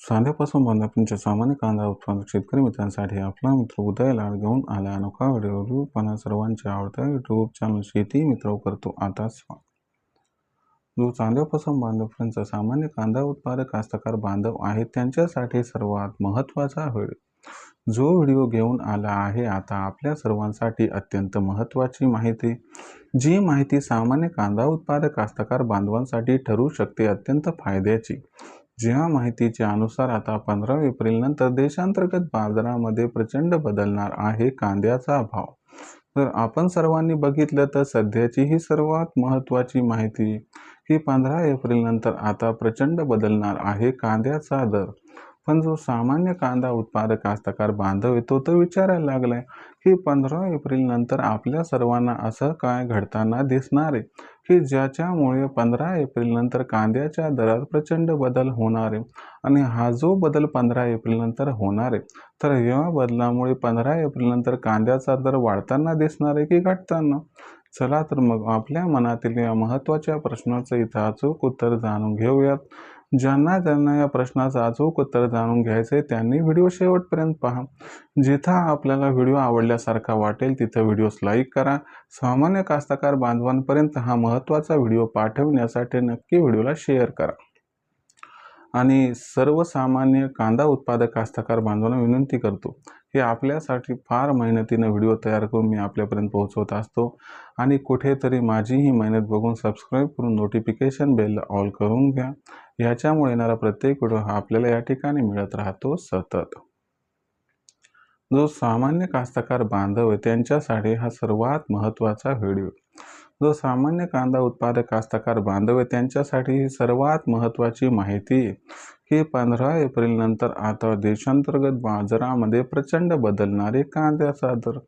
सांध्यापासून बांधापर्यंतच्या सामान्य कांदा उत्पादक शेतकरी मित्रांसाठी आपला मित्र उदय लाड घेऊन आला अनोखा व्हिडिओ पण सर्वांच्या आवडता यूट्यूब चॅनल शेती मित्र करतो आता जो चांद्यापासून बांधापर्यंतचा सामान्य कांदा उत्पादक कास्तकार बांधव आहेत त्यांच्यासाठी सर्वात महत्त्वाचा व्हिडिओ जो व्हिडिओ घेऊन आला आहे आता आपल्या सर्वांसाठी अत्यंत महत्त्वाची माहिती, जी माहिती सामान्य कांदा उत्पादक कास्तकार बांधवांसाठी ठरू शकते अत्यंत फायद्याची। ज्या माहितीच्या अनुसार आता 15 एप्रिल नंतर देशांतर्गत बाजारामध्ये प्रचंड बदलणार आहे कांद्याचा भाव। तर आपण सर्वांनी बघितलं तर सध्याची ही सर्वात महत्त्वाची माहिती की 15 एप्रिल नंतर आता प्रचंड बदलणार आहे कांद्याचा दर। पण जो सामान्य कांदा उत्पादक कास्तकार बांधव येतो तो विचारायला लागलाय की 15 एप्रिल नंतर आपल्या सर्वांना असं काय घडताना दिसणार आहे की ज्याच्यामुळे 15 एप्रिल नंतर कांद्याच्या दरात प्रचंड बदल होणार आहे। आणि हा जो बदल 15 एप्रिल नंतर होणार आहे तर या बदलामुळे 15 एप्रिल नंतर कांद्याचा दर वाढताना दिसणार आहे की घटताना। चला तर मग आपल्या मनातील या महत्त्वाच्या प्रश्नाचं इथं अचूक उत्तर जाणून घेऊयात। ज्यांना या प्रश्नाचं अचूक उत्तर जाणून घ्यायचे त्यांनी व्हिडिओ शेवटपर्यंत पहा। जिथं आपल्याला व्हिडिओ आवडल्यासारखा वाटेल तिथं व्हिडिओस लाईक करा। सामान्य कास्तकार बांधवांपर्यंत हा महत्त्वाचा व्हिडिओ पाठवण्यासाठी नक्की व्हिडिओला शेअर करा। आणि सर्वसामान्य कांदा उत्पादक कास्तकार बांधवांना विनंती करतो की आपल्यासाठी फार मेहनतीने व्हिडिओ तयार करून मी आपल्यापर्यंत पोहोचवत असतो आणि कुठेतरी माझी ही मेहनत बघून सबस्क्राईब करून नोटिफिकेशन बेल ऑल करून घ्या। याच्यामुळे येणारा प्रत्येक व्हिडिओ हा आपल्याला या ठिकाणी मिळत राहतो सतत। जो सामान्य कास्तकार बांधव आहे त्यांच्यासाठी हा सर्वात महत्त्वाचा व्हिडिओ। जो सामान्य कांदा उत्पादक कास्तकार बांधव आहे त्यांच्यासाठी ही सर्वात महत्त्वाची माहिती की 15 एप्रिल नंतर आता देशांतर्गत बाजारामध्ये प्रचंड बदलणारे कांद्याचा दर।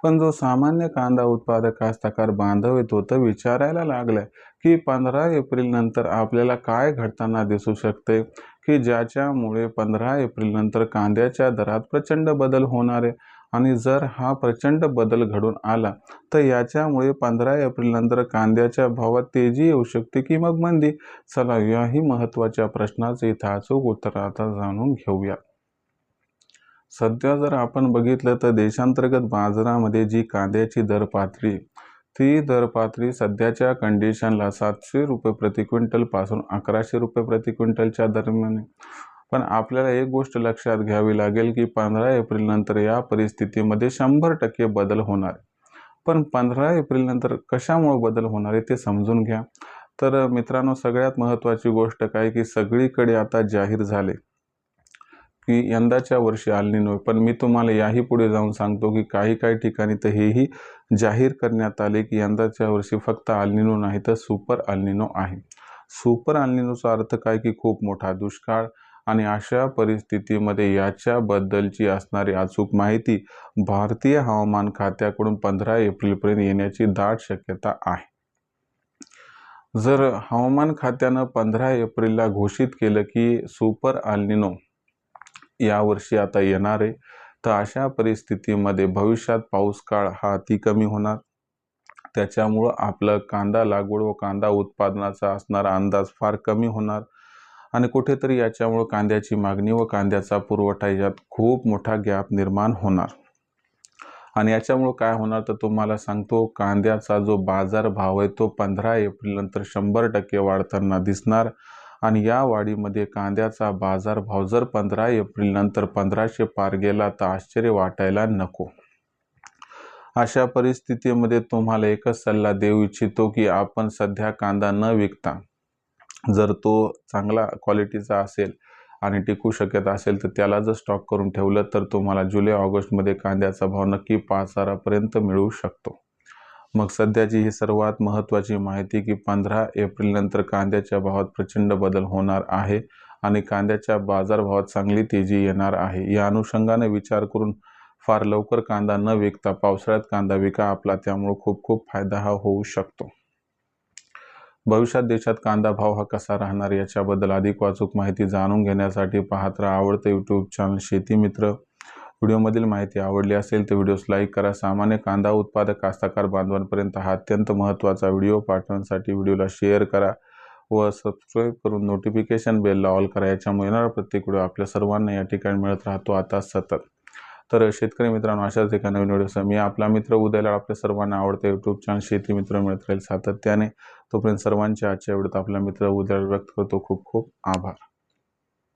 पण जो सामान्य कांदा उत्पादक कास्तकार बांधव येतो तो विचारायला लागलाय की 15 एप्रिल नंतर आपल्याला काय घडताना दिसू शकते की ज्याच्यामुळे 15 एप्रिल नंतर कांद्याच्या दरात प्रचंड बदल होणार आहे। आणि जर हा प्रचंड बदल घडून आला तर याच्यामुळे 15 एप्रिल नंतर कांद्याच्या भावात तेजी येऊ शकते की मग मंदी। चला याही महत्त्वाच्या प्रश्नाचं इथं अचूक उत्तर आता जाणून घेऊया। सध्या जर आपण बघितलं तर देशांतर्गत बाजारामध्ये जी कांद्याची दर पातळी ती दर पातळी सध्याच्या कंडिशनला 700 रुपये प्रति क्विंटल पासून 1100 रुपये प्रति क्विंटलच्या दरम्यान। पण आपल्याला एक गोष्ट लक्षात घ्यावी लागेल की 15 एप्रिल नंतर या परिस्थितीमध्ये 100% बदल होणार। पण 15 एप्रिल नंतर कशामुळे बदल होणार आहे ते समजून घ्या। तर मित्रांनो सगळ्यात महत्त्वाची गोष्ट काय की सगळीकडे आता जाहीर झाले की यंदाच्या वर्षी अल निनो। पण मी तुम्हाला याही पुढे जाऊन सांगतो की काही ठिकाणी तर हेही जाहीर करण्यात आले की यंदाच्या वर्षी फक्त अल निनो नाही तर सुपर अल निनो आहे। सुपर अल निनोचा अर्थ काय की खूप मोठा दुष्काळ। आणि अशा परिस्थितीमध्ये याच्याबद्दलची असणारी अचूक माहिती भारतीय हवामान खात्याकडून 15 एप्रिलपर्यंत येण्याची दाट शक्यता आहे। जर हवामान खात्यानं 15 एप्रिलला घोषित केलं की सुपर अल निनो यावर्षी आता येणार आहे तर अशा परिस्थितीमध्ये भविष्यात पाऊस काळ हा अति कमी होणार। त्याच्यामुळं आपलं कांदा लागवड व कांदा उत्पादनाचा असणारा अंदाज फार कमी होणार। आणि कुठेतरी याच्यामुळे कांद्याची मागणी व कांद्याचा पुरवठा यात खूप मोठा गॅप निर्माण होणार। आणि याच्यामुळे काय होणार तर तुम्हाला सांगतो कांद्याचा जो बाजार भाव आहे तो 15 एप्रिल नंतर 100% वाढताना दिसणार। आणि या वाढीमध्ये कांद्याचा बाजार भाव जर 15 एप्रिल नंतर 1500 पार गेला तर आश्चर्य वाटायला नको। अशा परिस्थितीमध्ये तुम्हाला एकच सल्ला देऊ इच्छितो की आपण सध्या कांदा न विकता जर तो चांगला क्वालिटीचा असेल आणि टिकू शकत असेल तर त्याला जर स्टॉक करून ठेवलं तर तुम्हाला जुलै ऑगस्टमध्ये कांद्याचा भाव नक्की 5000 पर्यंत मिळू शकतो। मग सध्याची ही सर्वात महत्त्वाची माहिती की 15 एप्रिल नंतर कांद्याच्या भावात प्रचंड बदल होणार आहे आणि कांद्याच्या बाजारभावात चांगली तेजी येणार आहे। या अनुषंगाने विचार करून फार लवकर कांदा न विकता पावसाळ्यात कांदा विका आपला, त्यामुळे खूप फायदा हा होऊ शकतो। भविष्यात देशात कांदा भाव हा कसा राहणार याच्याबद्दल अधिक अचूक माहिती जाणून घेण्यासाठी पाहत राहा आवडते यूट्यूब चॅनल शेती मित्र। व्हिडिओमधील माहिती आवडली असेल तर व्हिडिओस लाईक करा। सामान्य कांदा उत्पादक कास्तकार बांधवांपर्यंत हा अत्यंत महत्त्वाचा व्हिडिओ पाठवण्यासाठी व्हिडिओला शेअर करा व सबस्क्राईब करून नोटिफिकेशन बेलला ऑल करा। याच्यामुळे येणारा प्रत्येक व्हिडिओ आपल्या सर्वांना या ठिकाणी मिळत राहतो आता सतत। तर शेतकरी मित्रांनो, अशाच एका नवीन व्हिडिओसह मी आपला मित्र उदय लाड आपल्या सर्वांना आवडते यूट्यूब चॅनल शेती मित्र मिळत राहील सातत्याने। तोपर्यंत सर्वांच्या आजच्या व्हिडिओत आपला मित्र उदय लाड व्यक्त करतो खूप खूप आभार।